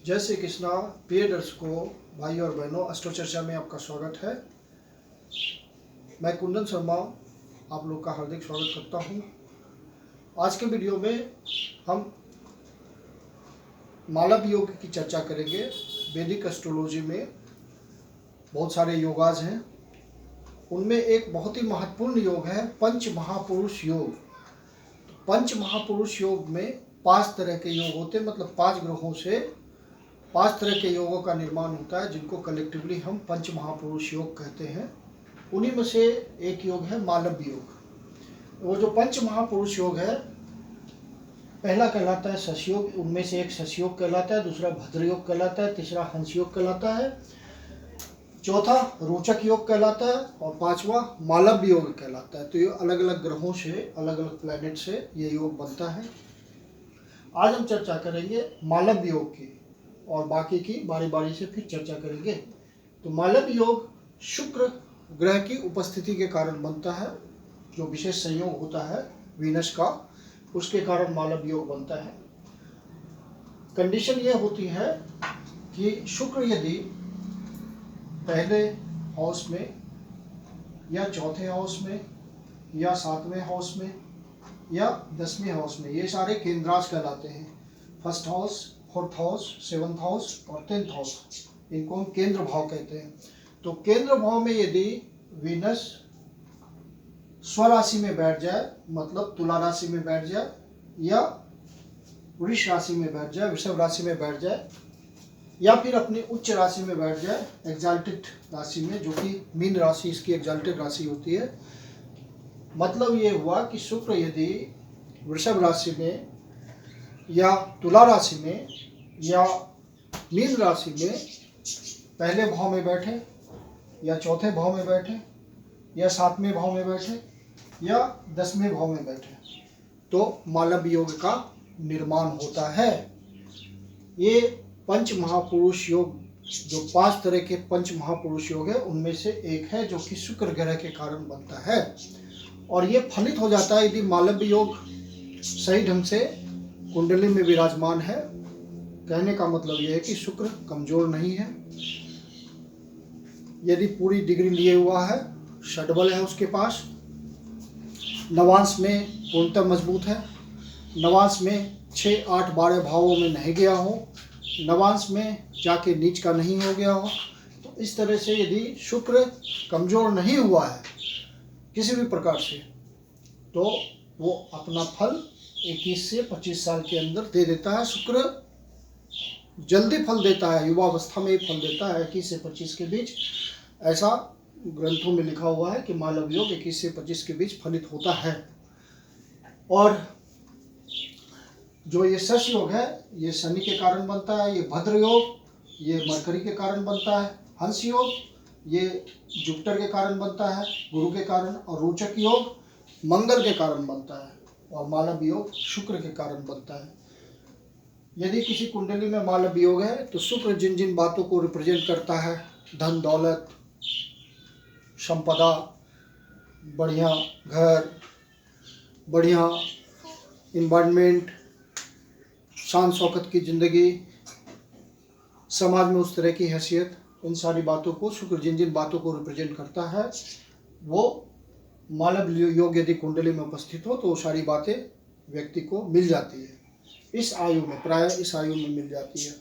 जय श्री कृष्णा। प्रिय दर्शकों, भाई और बहनों, अस्ट्रो चर्चा में आपका स्वागत है। मैं कुंदन शर्मा आप लोग का हार्दिक स्वागत करता हूं। आज के वीडियो में हम मालव योग की चर्चा करेंगे। वैदिक एस्ट्रोलॉजी में बहुत सारे योगाज हैं, उनमें एक बहुत ही महत्वपूर्ण योग है पंच महापुरुष योग। तो पंच महापुरुष योग में 5 तरह के योग होते हैं, मतलब 5 ग्रहों से 5 तरह के योगों का निर्माण होता है, जिनको कलेक्टिवली हम पंच महापुरुष योग कहते हैं। उन्हीं में से एक योग है मालव योग। वो जो पंच महापुरुष योग है, पहला कहलाता है शश योग, उनमें से एक शश योग कहलाता है, दूसरा भद्र योग कहलाता है, तीसरा हंस योग कहलाता है, चौथा रोचक योग कहलाता है और 5वां मालव योग कहलाता है। तो ये अलग अलग ग्रहों से, अलग अलग प्लैनेट से ये योग बनता है। आज हम चर्चा करेंगे मालव योग की और बाकी की बारी बारी से फिर चर्चा करेंगे। तो मालव योग शुक्र ग्रह की उपस्थिति के कारण बनता है, जो विशेष संयोग होता है वीनस का, उसके कारण मालव योग बनता है। कंडीशन ये होती है कि शुक्र यदि पहले हाउस में या चौथे हाउस में या 7वें हाउस में या 10वें हाउस में, ये सारे केंद्राज कहलाते हैं। First house, 4th house, 7th house और 10th हाउस, इनको हम केंद्र भाव कहते हैं। तो केंद्र भाव में यदि वीनस स्वराशि में बैठ जाए, मतलब तुला राशि में बैठ जाए या वृष राशि में बैठ जाए, वृषभ राशि में बैठ जाए, या फिर अपनी उच्च राशि में बैठ जाए, एग्जाल्टेड राशि में, जो कि मीन राशि इसकी एग्जाल्टेड राशि होती है। मतलब ये हुआ कि शुक्र यदि वृषभ राशि में या तुला राशि में या मीन राशि में पहले भाव में बैठे या चौथे भाव में बैठे या 7वें भाव में बैठे या 10वें भाव में बैठे, तो मालव योग का निर्माण होता है। ये पंच महापुरुष योग, जो 5 तरह के पंच महापुरुष योग है, उनमें से एक है, जो कि शुक्र ग्रह के कारण बनता है। और ये फलित हो जाता है यदि मालव योग सही ढंग से कुंडली में विराजमान है। कहने का मतलब यह है कि शुक्र कमजोर नहीं है। यदि पूरी डिग्री लिए हुआ है, षड्बल है उसके पास, नवांश में पूर्णतः मजबूत है, नवांश में 6, 8, 12 भावों में नहीं गया हो, नवांश में जाके नीच का नहीं हो गया हो, तो इस तरह से यदि शुक्र कमजोर नहीं हुआ है किसी भी प्रकार से, तो वो अपना फल 21 से 25 साल के अंदर दे देता है। शुक्र जल्दी फल देता है, युवावस्था में ही फल देता है 21 से 25 के बीच। ऐसा ग्रंथों में लिखा हुआ है कि मालव योग 21 से 25 के बीच फलित होता है। और जो ये शश योग है, ये शनि के कारण बनता है। ये भद्र योग, ये मरकरी के कारण बनता है। हंस योग, ये जुपिटर के कारण बनता है, गुरु के कारण। और रोचक योग मंगल के कारण बनता है। और मालव योग शुक्र के कारण बनता है। यदि किसी कुंडली में मालव योग है, तो शुक्र जिन जिन बातों को रिप्रेजेंट करता है, धन दौलत, संपदा, बढ़िया घर, बढ़िया इन्वायरमेंट, शान शौकत की ज़िंदगी, समाज में उस तरह की हैसियत, उन सारी बातों को शुक्र जिन जिन बातों को रिप्रेजेंट करता है, वो मालव योग यदि कुंडली में उपस्थित हो तो वो सारी बातें व्यक्ति को मिल जाती है। इस आयु में, प्राय इस आयु में मिल जाती है।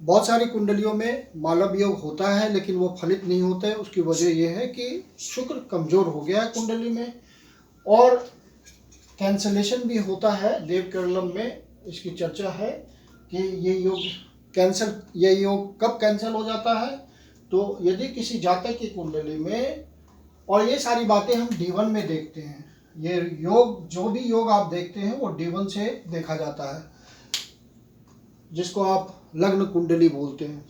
बहुत सारी कुंडलियों में मालव योग होता है, लेकिन वो फलित नहीं होता है। उसकी वजह यह है कि शुक्र कमजोर हो गया है कुंडली में। और कैंसलेशन भी होता है। देव केरलम में इसकी चर्चा है कि ये योग कब कैंसिल हो जाता है, तो यदि किसी जातक की कुंडली में, और ये सारी बातें हम D1 में देखते हैं। ये योग, जो भी योग आप देखते हैं वो D1 से देखा जाता है, जिसको आप लग्न कुंडली बोलते हैं।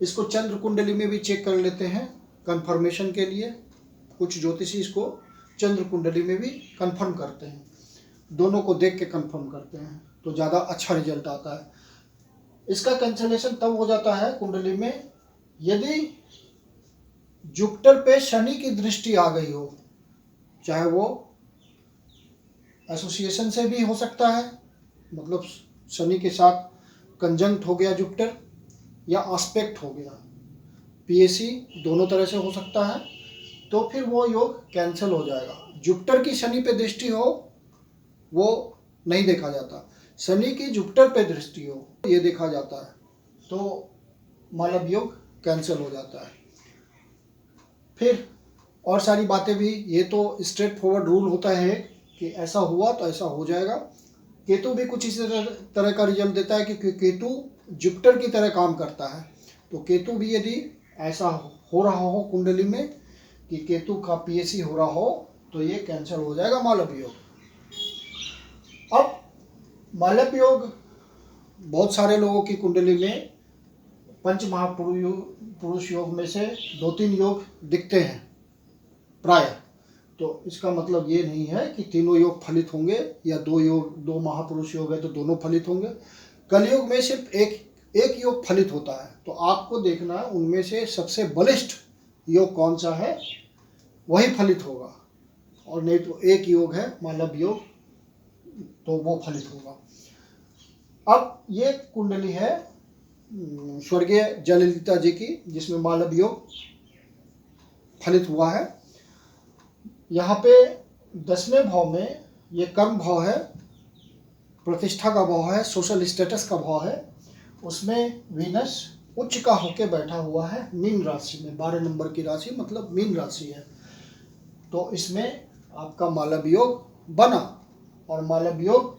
इसको चंद्र कुंडली में भी चेक कर लेते हैं कंफर्मेशन के लिए। कुछ ज्योतिषी इसको चंद्र कुंडली में भी कंफर्म करते हैं, दोनों को देख के कंफर्म करते हैं, तो ज़्यादा अच्छा रिजल्ट आता है। इसका कैंसलेशन तब हो जाता है कुंडली में यदि जुपिटर पे शनि की दृष्टि आ गई हो। चाहे वो एसोसिएशन से भी हो सकता है, मतलब शनि के साथ कंजंक्ट हो गया जुपिटर या आस्पेक्ट हो गया, पीएसी दोनों तरह से हो सकता है, तो फिर वो योग कैंसिल हो जाएगा। जुपिटर की शनि पे दृष्टि हो वो नहीं देखा जाता, शनि की जुपिटर पे दृष्टि हो ये देखा जाता है, तो मालव योग कैंसिल हो जाता है। फिर और सारी बातें भी, ये तो स्ट्रेट फॉरवर्ड रूल होता है कि ऐसा हुआ तो ऐसा हो जाएगा। केतु भी कुछ इसी तरह का रिजल्ट देता है कि केतु जुपिटर की तरह काम करता है, तो केतु भी यदि ऐसा हो रहा हो कुंडली में कि केतु का पीएसी हो रहा हो तो ये कैंसिल हो जाएगा मालव योग। अब मालव योग बहुत सारे लोगों की कुंडली में पंच महापुरुष योग में से 2-3 योग दिखते हैं प्राय, तो इसका मतलब ये नहीं है कि तीनों योग फलित होंगे या 2 महापुरुष योग है तो दोनों फलित होंगे। कलयुग में सिर्फ एक योग फलित होता है, तो आपको देखना है उनमें से सबसे बलिष्ठ योग कौन सा है वही फलित होगा, और नहीं तो एक योग है मालव योग तो वो फलित होगा। अब ये कुंडली है स्वर्गीय जयललिता जी की जिसमें मालव योग फलित हुआ है। यहाँ पे 10वें भाव में ये कर्म भाव है, प्रतिष्ठा का भाव है, सोशल स्टेटस का भाव है, उसमें वीनस उच्च का होके बैठा हुआ है मीन राशि में, 12 नंबर की राशि मतलब मीन राशि है, तो इसमें आपका मालव योग बना, और मालव योग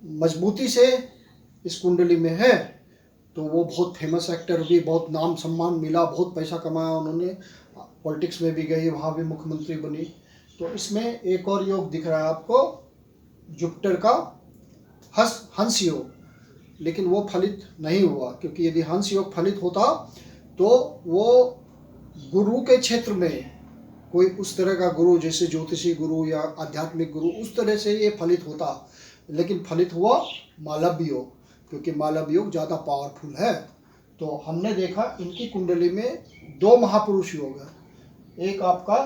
मजबूती से इस कुंडली में है, तो वो बहुत फेमस एक्टर भी, बहुत नाम सम्मान मिला, बहुत पैसा कमाया उन्होंने, पॉलिटिक्स में भी गई, वहाँ भी मुख्यमंत्री बनी। तो इसमें एक और योग दिख रहा है आपको जुपिटर का हंस योग, लेकिन वो फलित नहीं हुआ, क्योंकि यदि हंस योग फलित होता तो वो गुरु के क्षेत्र में कोई उस तरह का गुरु जैसे ज्योतिषी गुरु या आध्यात्मिक गुरु उस तरह से ये फलित होता, लेकिन फलित हुआ मालव योग, क्योंकि मालव योग ज़्यादा पावरफुल है। तो हमने देखा इनकी कुंडली में 2 महापुरुष योग है, एक आपका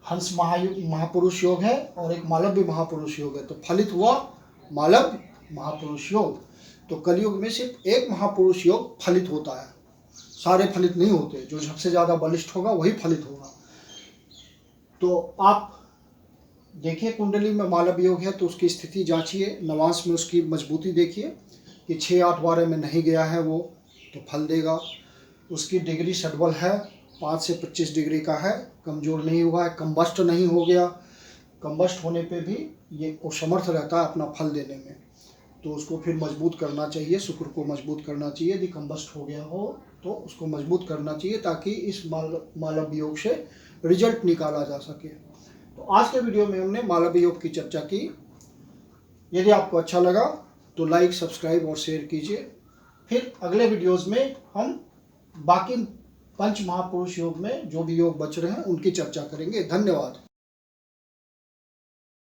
हंस महापुरुष योग है और एक मालव्य महापुरुष योग है, तो फलित हुआ मालव महापुरुष योग। तो कलयुग में सिर्फ एक महापुरुष योग फलित होता है, सारे फलित नहीं होते, जो सबसे ज़्यादा बलिष्ठ होगा वही फलित होगा। तो आप देखिए कुंडली में मालव योग है तो उसकी स्थिति जांचिए, नवांश में उसकी मजबूती देखिए कि 6-8 12 में नहीं गया है वो तो फल देगा। उसकी डिग्री षड्बल है, 5 से 25 डिग्री का है, कमज़ोर नहीं हुआ है, कम्बस्ट नहीं हो गया, कम्बस्ट होने पे भी ये समर्थ रहता है अपना फल देने में, तो उसको फिर मजबूत करना चाहिए, शुक्र को मजबूत करना चाहिए। यदि कम्बस्ट हो गया हो तो उसको मजबूत करना चाहिए ताकि इस मालव योग से रिजल्ट निकाला जा सके। तो आज के वीडियो में हमने मालव योग की चर्चा की। यदि आपको अच्छा लगा तो लाइक, सब्सक्राइब और शेयर कीजिए। फिर अगले वीडियोज़ में हम बाकी पंच महापुरुष योग में जो भी योग बच रहे हैं उनकी चर्चा करेंगे। धन्यवाद।